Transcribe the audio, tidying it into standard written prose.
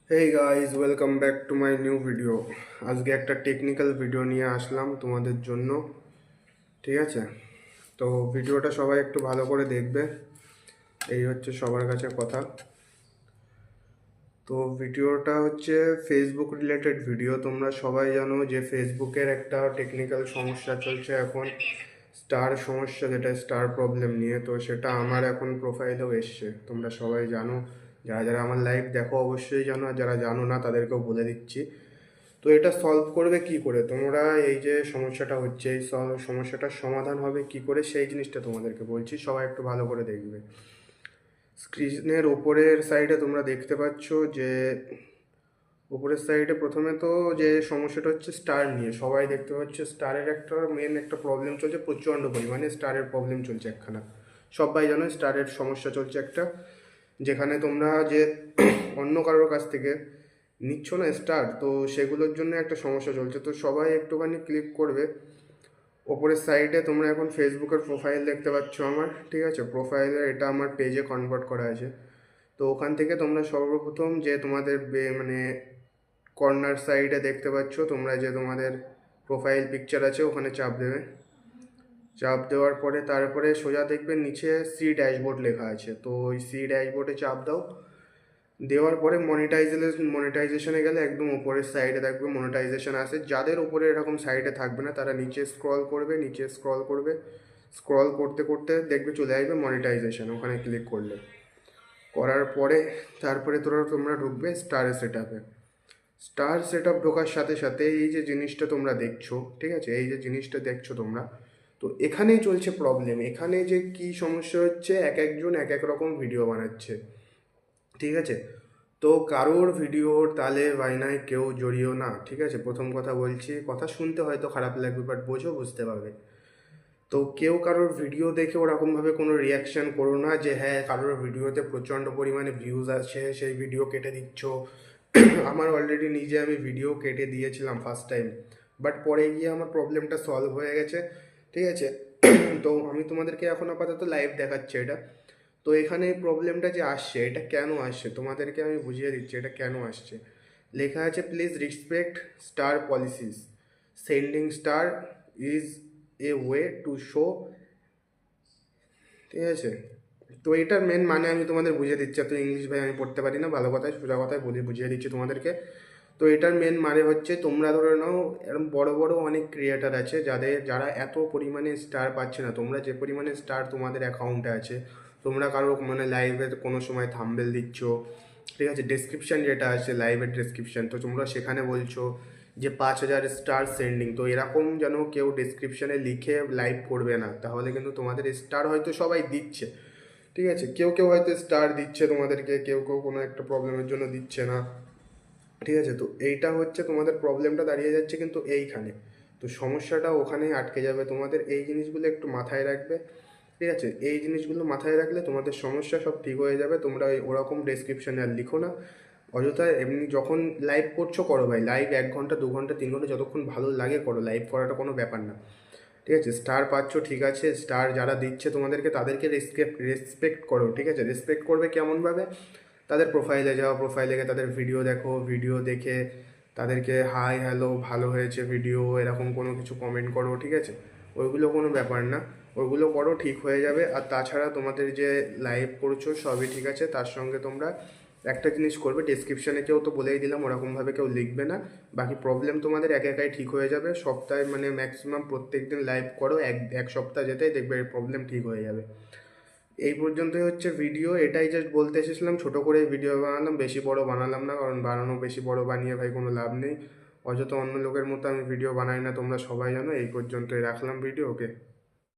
Hey guys, welcome back to my new video. আজকে একটা technical video নিয়ে আসলাম তোমাদের জন্য। ঠিক আছে, তো ভিডিওটা সবাই একটু ভালো করে দেখবে, এই হচ্ছে সবার কাছে কথা। তো ভিডিওটা হচ্ছে ফেসবুক রিলেটেড ভিডিও। তোমরা সবাই জানো যে ফেসবুকের একটা টেকনিক্যাল সমস্যা চলছে এখন, স্টার সমস্যা, যেটা স্টার প্রবলেম নিয়ে। তো সেটা আমার এখন প্রোফাইলেও এসছে, তোমরা সবাই জানো। যারা যারা আমার লাইভ দেখো অবশ্যই জানো, আর যারা জানো না তাদেরকেও বলে দিচ্ছি। তো এটা সলভ করবে কি করে তোমরা? এই যে সমস্যাটা হচ্ছে, এই সমস্যাটার সমাধান হবে কি করে সেই জিনিসটা তোমাদেরকে বলছি, সবাই একটু ভালো করে দেখবে। স্ক্রিনের ওপরের সাইডে তোমরা দেখতে পাচ্ছ যে উপরের সাইডে প্রথমে তো যে সমস্যাটা হচ্ছে স্টার নিয়ে, সবাই দেখতে পাচ্ছে স্টারের একটা মেন একটা প্রবলেম চলছে, প্রচণ্ড পরিমাণে স্টারের প্রবলেম চলছে একখানা। সবাই জানো স্টারের সমস্যা চলছে একটা, যেখানে তোমরা যে অন্য কারোর কাছ থেকে নিচ্ছ না স্টার, তো সেগুলোর জন্য একটা সমস্যা চলছে। তো সবাই একটুখানি ক্লিক করবে ওপরের সাইডে। তোমরা এখন ফেসবুকের প্রোফাইল দেখতে পাচ্ছ আমার, ঠিক আছে? প্রোফাইলে এটা আমার পেজে কনভার্ট করা আছে। তো ওখান থেকে তোমরা সর্বপ্রথম যে তোমাদের মানে কর্নার সাইডে দেখতে পাচ্ছ তোমরা যে তোমাদের প্রোফাইল পিকচার আছে, ওখানে চাপ দেবে। চাপ দেওয়ার পরে তারপরে সোজা দেখবে নিচে সি ড্যাশবোর্ড লেখা আছে, তো ওই সি ড্যাশবোর্ডে চাপ দাও। দেওয়ার পরে মনিটাইজেশনে গেলে একদম উপরের সাইডে দেখবে মনিটাইজেশন আসে। যাদের উপরে এরকম সাইডে থাকবে না তারা নিচে স্ক্রল করবে, নিচে স্ক্রল করবে, স্ক্রল করতে করতে দেখবে চলে আসবে মনিটাইজেশন, ওখানে ক্লিক করলে। করার পরে তারপরে তোমরা ঢুকবে স্টার সেট আপে। স্টার সেট আপ ঢোকার সাথে সাথে এই যে জিনিসটা তোমরা দেখছো, ঠিক আছে, এই যে জিনিসটা দেখছো তোমরা, তো এখানেই চলছে প্রবলেম। এখানে যে কি সমস্যা হচ্ছে, এক একজন এক এক রকম ভিডিও বানাচ্ছে, ঠিক আছে? তো কারোর ভিডিওর তালে বায়নায় কেউ জড়িও না, ঠিক আছে? প্রথম কথা বলছি, কথা শুনতে হয়তো খারাপ লাগবে বাট বোঝো, বুঝতে পারবে। তো কেউ কারোর ভিডিও দেখে ওরকমভাবে কোনো রিয়াকশান করো না যে হ্যাঁ কারোর ভিডিওতে প্রচণ্ড পরিমাণে ভিউজ আছে সেই ভিডিও কেটে দিচ্ছ। আমার অলরেডি নিজে আমি ভিডিও কেটে দিয়েছিলাম ফার্স্ট টাইম, বাট পরে গিয়ে আমার প্রবলেমটা সলভ হয়ে গেছে, ঠিক আছে? তো আমি তোমাদেরকে এখন আপাতত লাইভ দেখাচ্ছি এটা। তো এখানে এই প্রবলেমটা যে আসছে, এটা কেন আসছে তোমাদেরকে আমি বুঝিয়ে দিচ্ছি এটা কেন আসছে। লেখা আছে please respect star policies, sending star is a way to show, ঠিক আছে? তো এটার মেন মানে আমি তোমাদের বুঝিয়ে দিচ্ছি, এত ইংলিশ ভাই আমি পড়তে পারি না, ভালো কথায় সোজা কথায় বুঝিয়ে দিচ্ছি তোমাদেরকে। তো এটার মেন মানে হচ্ছে, তোমরা ধরে নাও এরকম বড় বড় অনেক ক্রিয়েটার আছে যারা এত পরিমাণে স্টার পাচ্ছে না। তোমরা যে পরিমাণে স্টার তোমাদের অ্যাকাউন্টে আছে, তোমরা কারো মানে লাইভের কোনো সময় থাম্বনেল দিচ্ছ, ঠিক আছে, ডেসক্রিপশান যেটা আছে লাইভের ডেসক্রিপশান, তো তোমরা সেখানে বলছো যে 5,000 স্টার সেন্ডিং। তো এরকম যেন কেউ ডেসক্রিপশানে লিখে লাইভ করবে না, তাহলে কিন্তু তোমাদের স্টার হয়তো সবাই দিচ্ছে, ঠিক আছে, কেউ কেউ হয়তো স্টার দিচ্ছে তোমাদেরকে, কেউ কেউ কোনো একটা প্রবলেমের জন্য দিচ্ছে না, ঠিক আছে? তো এইটা হচ্ছে তোমাদের প্রবলেমটা দাঁড়িয়ে যাচ্ছে কিন্তু এইখানে। তো সমস্যাটা ওখানেই আটকে যাবে। তোমাদের এই জিনিসগুলো একটু মাথায় রাখবে, ঠিক আছে? এই জিনিসগুলো মাথায় রাখলে তোমাদের সমস্যা সব ঠিক হয়ে যাবে। তোমরা ওরকম ডেসক্রিপশানে আর লিখো না অযথা। এমনি যখন লাইভ করছো করো ভাই, লাইভ 1 ঘন্টা 2 ঘন্টা 3 ঘন্টা যতক্ষণ ভালো লাগে করো, লাইভ করাটা কোনো ব্যাপার না, ঠিক আছে? স্টার পাচ্ছ, ঠিক আছে, স্টার যারা দিচ্ছে তোমাদেরকে তাদেরকে রেসপেক্ট করো, ঠিক আছে? রেসপেক্ট করবে কেমনভাবে? তাদের প্রোফাইলে যাও, প্রোফাইলে গিয়ে তাদের ভিডিও দেখো, ভিডিও দেখে তাদেরকে হাই হ্যালো ভালো হয়েছে ভিডিও এরকম কোনো কিছু কমেন্ট করো, ঠিক আছে? ওইগুলো কোনো ব্যাপার না, ওইগুলো করো, ঠিক হয়ে যাবে। আর তাছাড়া তোমাদের যে লাইভ করছো সবই ঠিক আছে, তার সঙ্গে তোমরা একটা জিনিস করবে, ডেসক্রিপশানে কেউ তো বলেই দিলাম ওরকমভাবে কেউ লিখবে না। বাকি প্রবলেম তোমাদের একা একাই ঠিক হয়ে যাবে। সপ্তাহে মানে ম্যাক্সিমাম প্রত্যেক দিন লাইভ করো, এক এক সপ্তাহ যেতেই দেখবে এই প্রবলেম ঠিক হয়ে যাবে। এই পর্যন্তই হচ্ছে ভিডিও, এটাই জাস্ট বলতে এসেছিলাম। ছোটো করে ভিডিও বানালাম, বেশি বড় বানালাম না, কারণ বেশি বড় বানিয়ে ভাই কোনো লাভ নেই। অযথা অন্য লোকের মতো আমি ভিডিও বানাই না, তোমরা সবাই জানো। এই পর্যন্তই রাখলাম ভিডিও, ওকে।